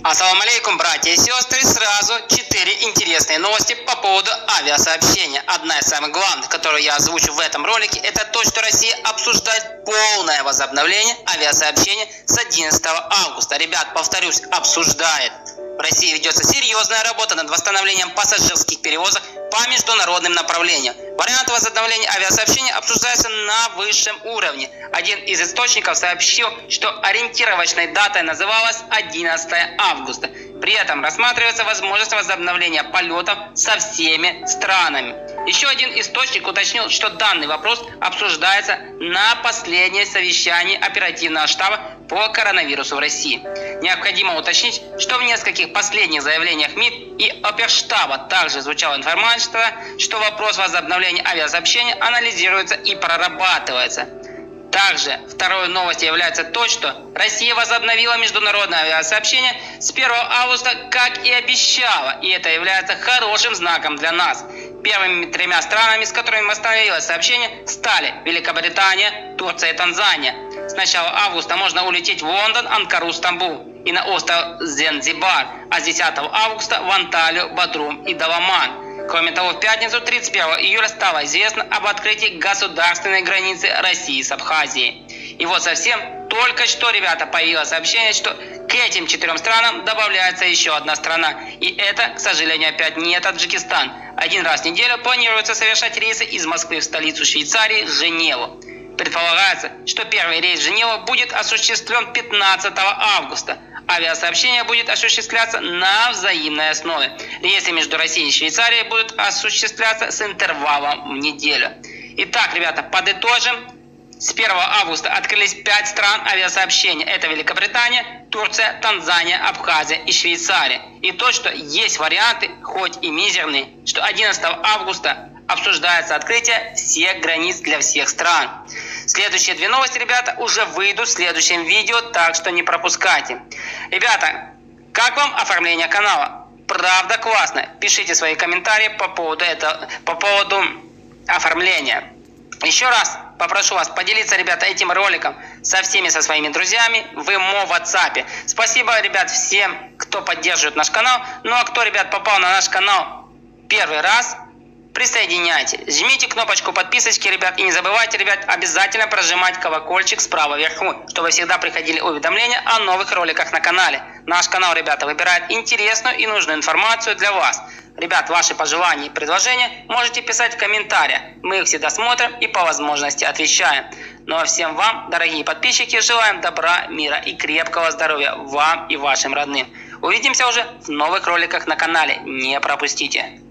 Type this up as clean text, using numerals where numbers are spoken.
Ассаламу алейкум, братья и сестры. Сразу 4 интересные новости по поводу авиасообщения. Одна из самых главных, которую я озвучу в этом ролике, это то, что Россия обсуждает полное возобновление авиасообщения с 11 августа. Ребят, повторюсь, обсуждает. В России ведется серьезная работа над восстановлением пассажирских перевозок по международным направлениям. Вариант возобновления авиасообщения обсуждается на высшем уровне. Один из источников сообщил, что ориентировочной датой называлась 11 августа. При этом рассматривается возможность возобновления полетов со всеми странами. Еще один источник уточнил, что данный вопрос обсуждается на последнем совещании оперативного штаба по коронавирусу в России. Необходимо уточнить, что в нескольких последних заявлениях МИД и Оперштаба также звучала информация, что вопрос возобновления авиасообщения анализируется и прорабатывается. Также второй новостью является то, что Россия возобновила международное авиасообщение с 1 августа, как и обещала, и это является хорошим знаком для нас. Первыми 3 странами, с которыми восстановилось сообщение, стали Великобритания, Турция и Танзания. С начала августа можно улететь в Лондон, Анкару, Стамбул и на остров Занзибар, а с 10 августа в Анталию, Бодрум и Даламан. Кроме того, в пятницу 31 июля стало известно об открытии государственной границы России с Абхазией. И вот совсем только что, ребята, появилось сообщение, что к этим 4 странам добавляется еще одна страна. И это, к сожалению, опять не Таджикистан. Один раз в неделю планируется совершать рейсы из Москвы в столицу Швейцарии, Женеву. Предполагается, что первый рейс в Женеву будет осуществлен 15 августа. Авиасообщение будет осуществляться на взаимной основе. Рейсы между Россией и Швейцарией будут осуществляться с интервалом в неделю. Итак, ребята, подытожим. С 1 августа открылись 5 стран авиасообщения. Это Великобритания, Турция, Танзания, Абхазия и Швейцария. И то, что есть варианты, хоть и мизерные, что 11 августа обсуждается открытие всех границ для всех стран. Следующие 2 новости, ребята, уже выйдут в следующем видео, так что не пропускайте. Ребята, как вам оформление канала? Правда классно? Пишите свои комментарии по поводу оформления. Еще раз попрошу вас поделиться, ребята, этим роликом со своими друзьями в WhatsApp. Спасибо, ребят, всем, кто поддерживает наш канал. Ну а кто, ребят, попал на наш канал первый раз, присоединяйтесь. Жмите кнопочку подписочки, ребят, и не забывайте, ребят, обязательно прожимать колокольчик справа вверху, чтобы всегда приходили уведомления о новых роликах на канале. Наш канал, ребята, выбирает интересную и нужную информацию для вас. Ребят, ваши пожелания и предложения можете писать в комментариях. Мы их всегда смотрим и по возможности отвечаем. Ну а всем вам, дорогие подписчики, желаем добра, мира и крепкого здоровья вам и вашим родным. Увидимся уже в новых роликах на канале. Не пропустите.